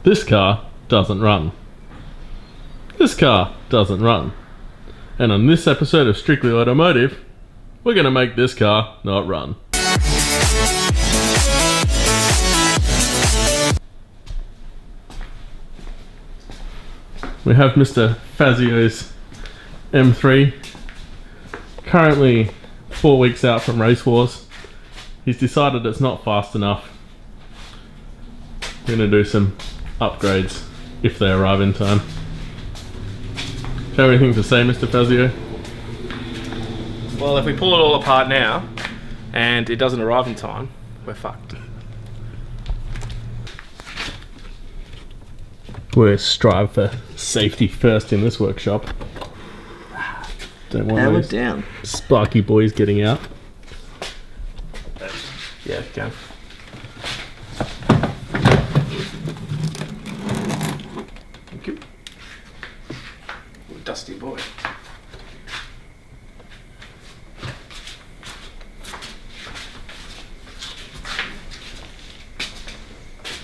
This car doesn't run. This car doesn't run. And on this episode of Strictly Automotive, we're going to make this car not run. We have Mr. Fazio's M3, currently 4 weeks out from Race Wars. He's decided it's not fast enough. We're going to do some upgrades if they arrive in time. Do you have anything to say, Mr. Fazio? Well, if we pull it all apart now and it doesn't arrive in time, we're fucked. We strive for safety first in this workshop. Don't want Hammer those down. sparky boys getting out. Yeah, you can. Thank you. Dusty boy.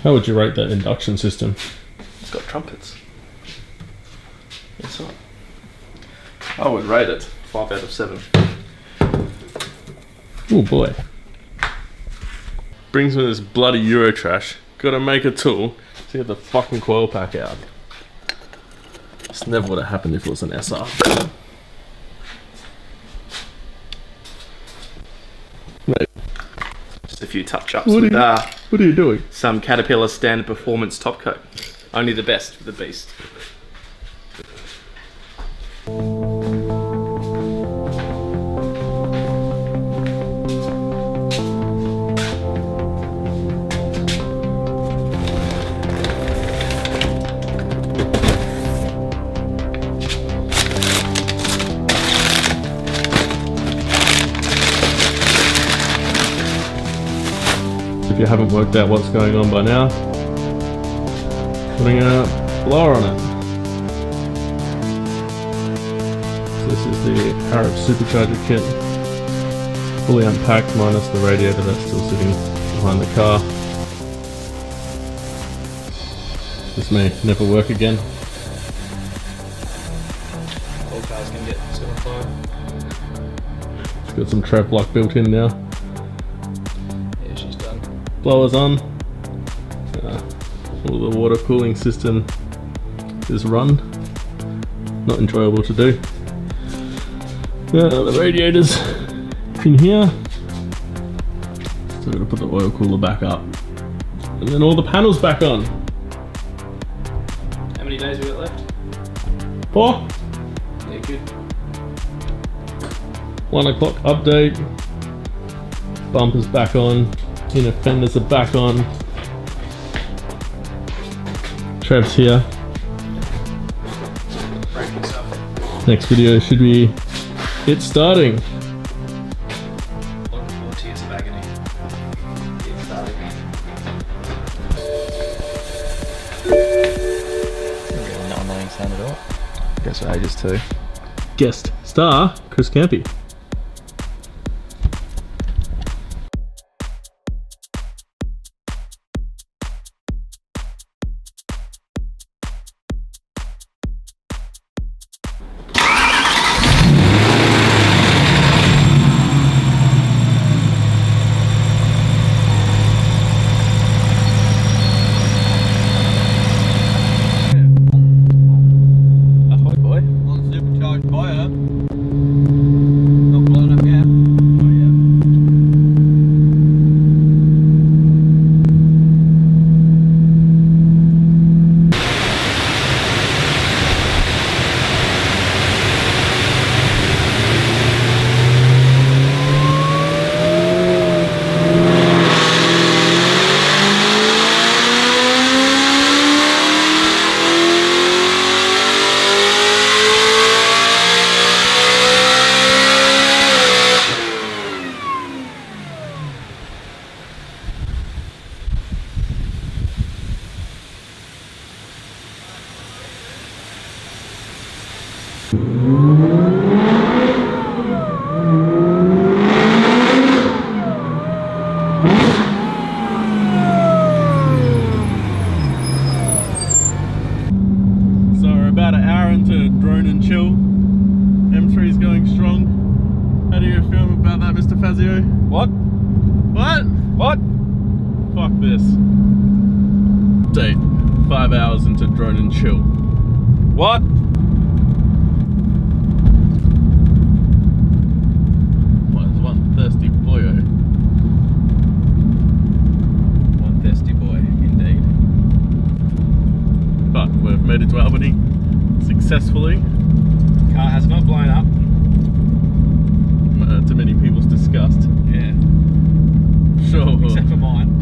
How would you rate that induction system? It's got trumpets. It's not. I would rate it 5 out of 7. Oh boy. Brings me this bloody Euro trash. Gotta make a tool to get the fucking coil pack out. This never would have happened if it was an SR. Mate, Just a few touch-ups What with are you doing? some Caterpillar standard performance top coat. Only the best for the beast. If you haven't worked out what's going on by now, putting a blower on it. So this is the Harrop Supercharger kit, fully unpacked minus the radiator that's still sitting behind the car. This may never work again. All cars can get so far. It's got some trev lock built in now. Yeah, she's done. Blowers on. All the water cooling system is run. Not enjoyable to do. The radiators in here. Still got to put the oil cooler back up. And then all the panels back on. How many days we got left? 4. Yeah, good. 1 o'clock update. Bumpers back on. Inner fenders are back on. Trev's here. Breaking stuff. Next video should be it starting. More tears of agony. It's starting. Really not annoying sound at all. Guess for ages too. Guest star Chris Campy. Ahoy, boy. On supercharged fire. Not blown up yet. Oh, yeah. Update, 5 hours into drone and chill. What? Well, there's one thirsty boyo. One thirsty boy, indeed. But we've made it to Albany successfully. Car has not blown up. To many people's disgust. Yeah. Sure. Except for mine.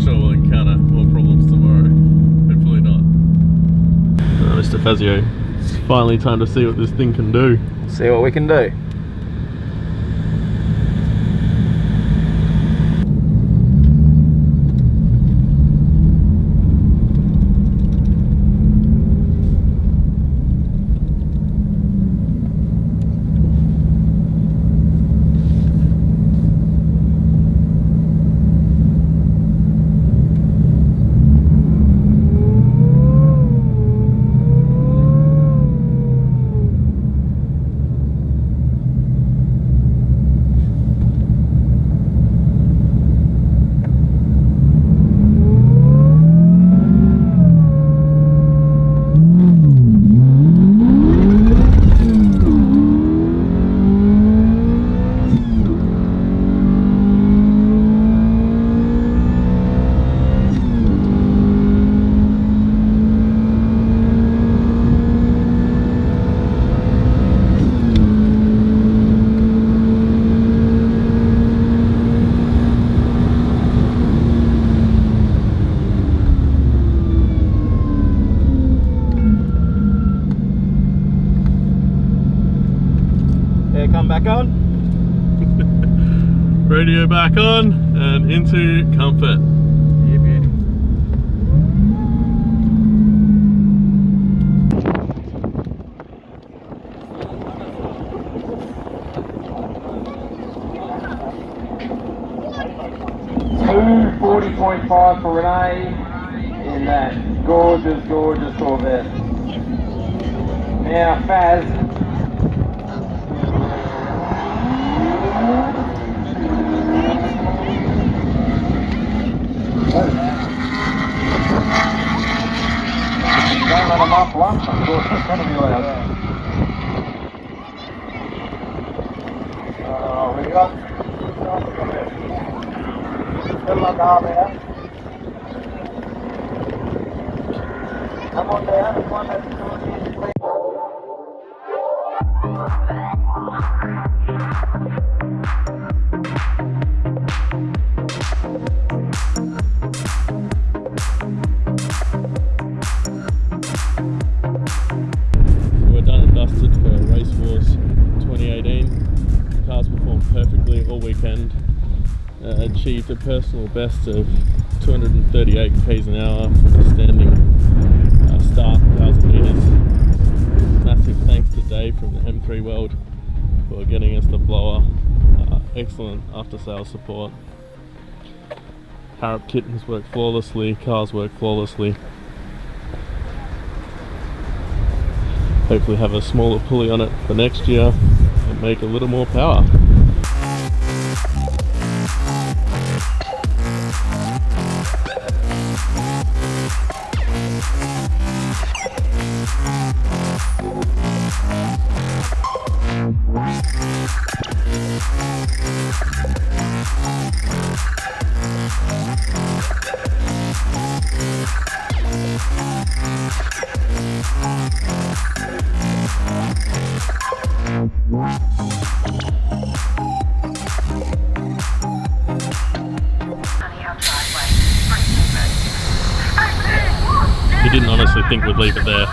Sure we'll encounter more problems tomorrow. Hopefully not. Mr. Fazio, it's finally time to see what this thing can do. See what we can do. Come back on. Radio back on and into comfort. Yeah, beauty. $240.5 for Renee in that gorgeous Corvette. Now Faz. Don't let them off once, of course, it's going to be loud. We got still on down there. Come on down, come on, let's do it, please. We're done and dusted for Race Wars 2018. The cars performed perfectly all weekend. Achieved a personal best of 238 k's an hour for a standing start, 1,000 meters. Massive thanks to Dave from the M3 World for getting us the blower. Excellent after sales support. Harrop kittens work flawlessly, cars work flawlessly. Hopefully have a smaller pulley on it for next year and make a little more power. He didn't honestly think we'd leave it there.